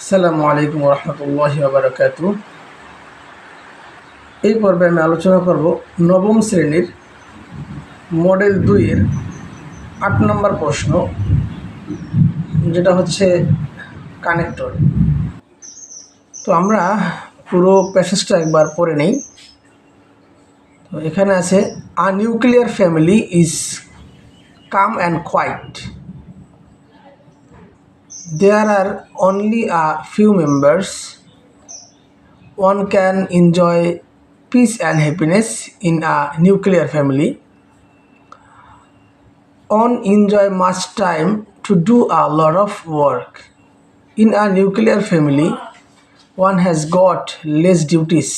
আসসালামু আলাইকুম রহমতুল্লাহি ওয়া বারাকাতু। এই পর্বে আমি আলোচনা করব নবম শ্রেণীর মডেল 2 এর 8 নম্বর প্রশ্ন, যেটা হচ্ছে কানেক্টর। তো আমরা পুরো প্যাসেজটা একবার পড়ে নেই। তো এখানে আছে, a nuclear family is calm and quiet. There are only a few members. One can enjoy peace and happiness in a nuclear family. One enjoy much time to do a lot of work. In a nuclear family, one has got less duties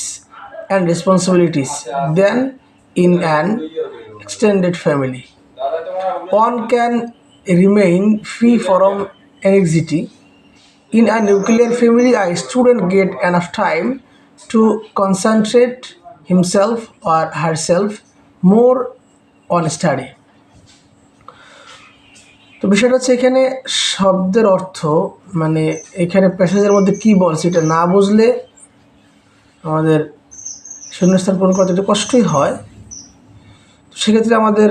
and responsibilities than in an extended family. One can remain free from anxiety. In a nuclear family, a student get enough time to concentrate himself or herself more on study. তো বিষয়টা হচ্ছে, এখানে শব্দের অর্থ মানে এখানে প্যাসেজের মধ্যে কি বলছে এটা না বুঝলে আমাদের শূন্যস্থান পূরণ করতে একটু কষ্টই হয়। তো সেক্ষেত্রে আমাদের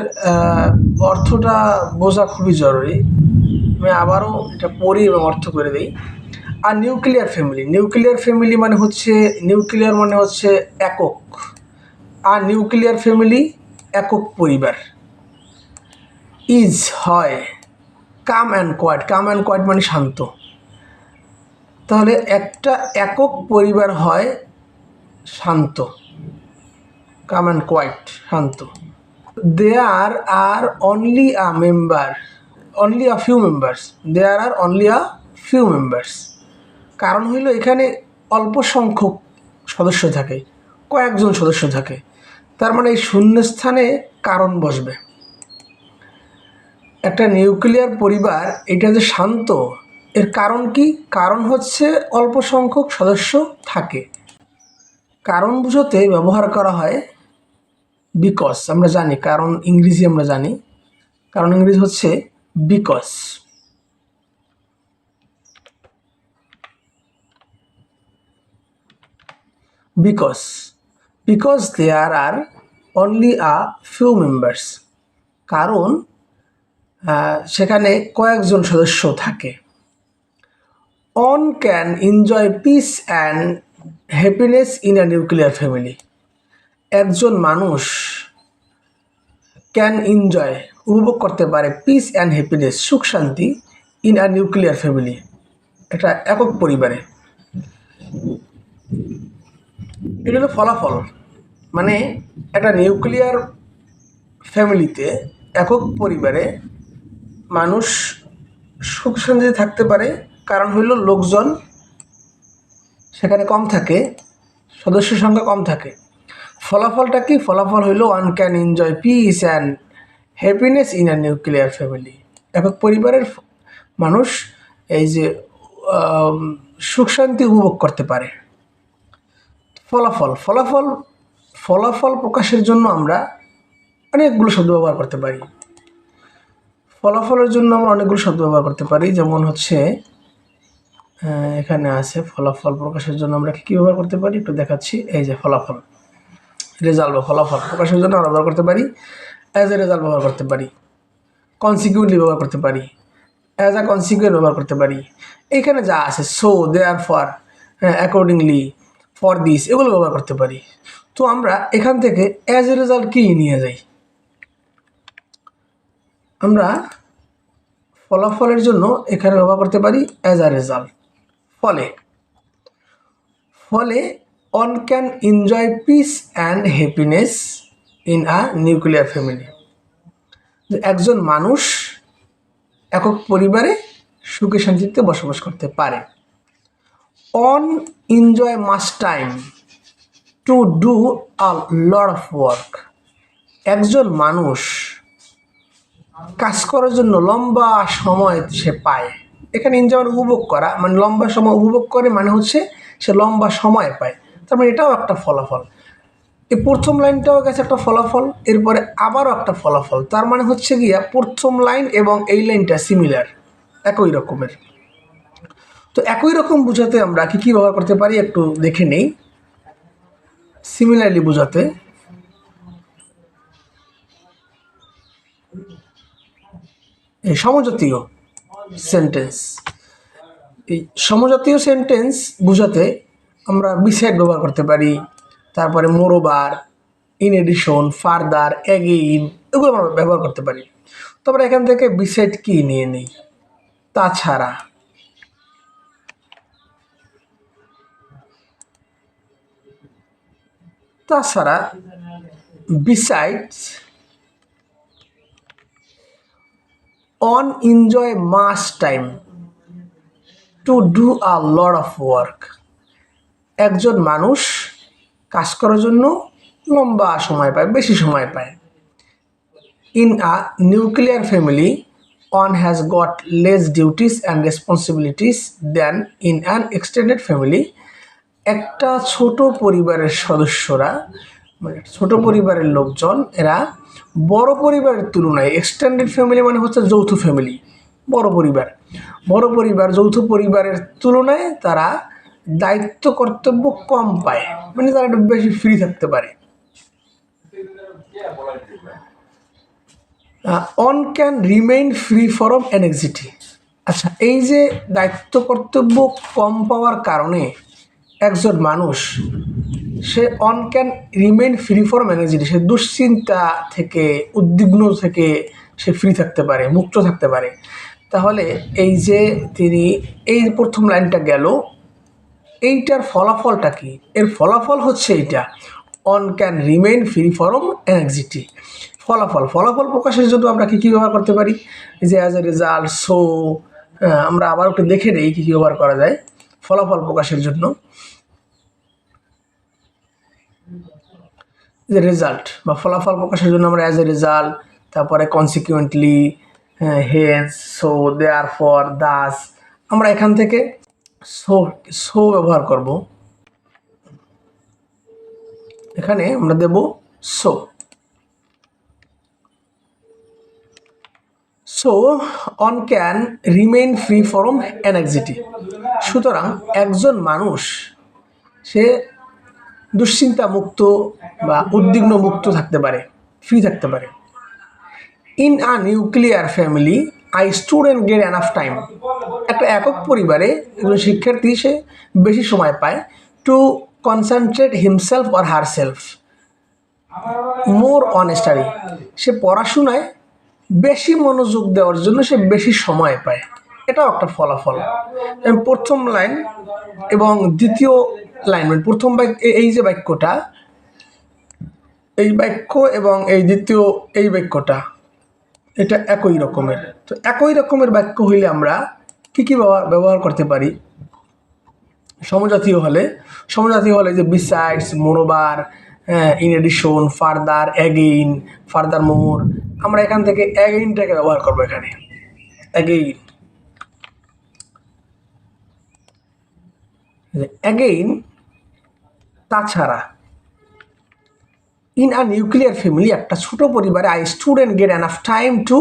অর্থটা বোঝা খুবই জরুরি। আমি আবারও এটা পড়ি এবং অর্থ করে দিই। আর নিউক্লিয়ার ফ্যামিলি মানে হচ্ছে, নিউক্লিয়ার মানে হচ্ছে একক। আর নিউক্লিয়ার ফ্যামিলি একক পরিবার। ইজ হয়, কাম অ্যান্ড কোয়াইট মানে শান্ত। তাহলে একটা একক পরিবার হয় শান্ত, কাম অ্যান্ড কোয়াইট, শান্ত। There are only a few members. কারণ হইল এখানে অল্প সংখ্যক সদস্য থাকে, কয়েকজন সদস্য থাকে, তার মানে এই শূন্যস্থানে কারণ বসবে। একটা নিউক্লিয়ার পরিবার এটা যে শান্ত, এর কারণ কি? কারণ হচ্ছে অল্প সংখ্যক সদস্য থাকে। কারণ বুঝাতে ব্যবহার করা হয় বিকজ। আমরা জানি কারণ ইংরেজি, আমরা জানি কারণ ইংরেজি হচ্ছে because. Because there are only a few members. কারণ সেখানে কয়েকজন সদস্য থাকে। One can enjoy peace and happiness in a nuclear family. একজন মানুষ ক্যান এনজয়, উপভোগ করতে পারে, পিস অ্যান্ড হ্যাপিনেস, সুখ শান্তি, ইন আ নিউক্লিয়ার ফ্যামিলি, একটা একক পরিবারে। এটা হলো ফলাফল। মানে একটা নিউক্লিয়ার ফ্যামিলিতে, একক পরিবারে মানুষ সুখ শান্তিতে থাকতে পারে, কারণ হইল লোকজন সেখানে কম থাকে, সদস্য সংখ্যা কম থাকে। ফলাফলটা কি? ফলাফল হইল one can enjoy peace and happiness in a nuclear family. একক পরিবারের মানুষ এই যে সুখ শান্তি উপভোগ করতে পারে। ফলাফল প্রকাশের জন্য আমরা অনেকগুলো শব্দ ব্যবহার করতে পারি। ফলাফলের জন্য আমরা অনেকগুলো শব্দ ব্যবহার করতে পারি, যেমন হচ্ছে এখানে আছে ফলাফল প্রকাশের জন্য আমরা কী ব্যবহার করতে পারি একটু দেখাচ্ছি। এই যে ফলাফল, রেজাল্ট বা ফলাফল প্রকাশের জন্য আমরা ব্যবহার করতে পারি অ্যাজ এ রেজাল্ট ব্যবহার করতে পারি, কনসিকুয়েন্টলি ব্যবহার করতে পারি, অ্যাজ আ কনসিকুয়েন্ট ব্যবহার করতে পারি। এইখানে যা আছে so, therefore, accordingly, for this, এগুলো ব্যবহার করতে পারি। তো আমরা এখান থেকে অ্যাজ এ রেজাল্ট কি নিয়ে যাই? আমরা ফলাফলের জন্য এখানে ব্যবহার করতে পারি অ্যাজ আ রেজাল্ট। ফলে on can enjoy peace and happiness in a nuclear family. একজন মানুষ একক পরিবারে সুখে শান্তিতে বসবাস করতে পারে। On enjoy much time to do a lot of work. একজন মানুষ কাজ করার জন্য লম্বা সময় সে পায়। এখানে এনজয় উপভোগ করা, মানে লম্বা সময় উপভোগ করে, মানে হচ্ছে সে লম্বা সময় পায়। তার মানে এটাও একটা ফলাফল। এই প্রথম লাইনটাও গেছে একটা ফলাফল, এরপরে আবারও একটা ফলাফল। তার মানে হচ্ছে গিয়া প্রথম লাইন এবং এই লাইনটা সিমিলার, একই রকমের। তো একই রকম বোঝাতে আমরা কি কি ব্যবহার করতে পারি একটু দেখে নেই। সিমিলারলি বোঝাতে এই সমজাতীয় সেন্টেন্স, এই সমজাতীয় সেন্টেন্স বোঝাতে আমরা বিসাইড ব্যবহার করতে পারি, তারপরে moreover, in addition, further, again, এগুলো আমরা ব্যবহার করতে পারি। তো আমরা এখান থেকে বিসাইড কি নিয়ে নিই, তাছাড়া। তাছাড়া besides, on enjoy much time to do a lot of work, একজন মানুষ কাজ করার জন্য লম্বা সময় পায়, বেশি সময় পায়। In a nuclear family, one has got less duties and responsibilities than in an extended family. একটা ছোট পরিবারের সদস্যরা, মানে ছোট পরিবারের লোকজন, এরা বড় পরিবারের তুলনায়, এক্সটেন্ডেড ফ্যামিলি মানে হচ্ছে যৌথ ফ্যামিলি, বড় পরিবার, যৌথ পরিবারের তুলনায় তারা দায়িত্ব কর্তব্য কম পায়, মানে তারা একটু বেশি ফ্রি থাকতে পারে। On can remain free from anxiety. আচ্ছা, এই যে দায়িত্ব কর্তব্য কম পাওয়ার কারণে একজন মানুষ সে one can remain free from anxiety, সে দুশ্চিন্তা থেকে, উদ্বিগ্ন থেকে সে ফ্রি থাকতে পারে, মুক্ত থাকতে পারে। তাহলে এই যে তিনি এই প্রথম লাইনটা গেল, এইটার ফলাফলটা কি? এর ফলাফল হচ্ছে এইটা, on can remain free from anxiety. ফলাফল প্রকাশের জন্য আমরা কী কী ব্যবহার করতে পারি? যে অ্যাজ এ রেজাল্ট, সো, আমরা আবার একটু দেখে নেই কী কী ব্যবহার করা যায় ফলাফল প্রকাশের জন্য। যে রেজাল্ট বা ফলাফল প্রকাশের জন্য আমরা অ্যাজ এ রেজাল্ট, তারপরে consequently, hence, so, therefore, thus, আমরা এখান থেকে সো ব্যবহার করব। এখানে আমরা দেব so. So one can remain free from anxiety. সুতরাং একজন মানুষ সে দুশ্চিন্তা মুক্ত বা উদ্বিগ্ন মুক্ত থাকতে পারে, ফ্রি থাকতে পারে। In a nuclear family, a student get enough time. একটা একক পরিবারে একজন শিক্ষার্থী সে বেশি সময় পায় to concentrate himself or herself more on study. সে পড়াশোনায় বেশি মনোযোগ দেওয়ার জন্য সে বেশি সময় পায়, এটাও একটা ফলাফল। প্রথম লাইন এবং দ্বিতীয় লাইন, মানে প্রথম বাক্য, এই যে বাক্যটা, এই বাক্য এবং এই দ্বিতীয় এই বাক্যটা, এটা একই রকমের। তো একই রকমের বাক্য হইলে আমরা কী কী ব্যবহার করতে পারি? সমজাতীয় হলে যে besides, moreover, in addition, further, again, furthermore, আমরা এখান থেকে অ্যাগেইনটাকে ব্যবহার করবো। এখানে অ্যাগেইন, তাছাড়া। ইন আ নিউক্লিয়ার ফ্যামিলি, একটা ছোট পরিবারে, I student get enough time to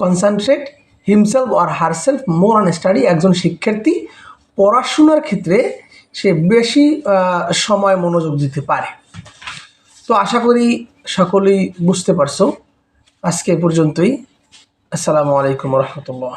concentrate himself or herself more on study. একজন শিক্ষার্থী পড়াশোনার ক্ষেত্রে সে বেশি সময় মনোযোগ দিতে পারে। তো আশা করি সকলেই বুঝতে পারছো। আজকে এ পর্যন্তই। আসসালামু আলাইকুম রহমতুল্লাহ।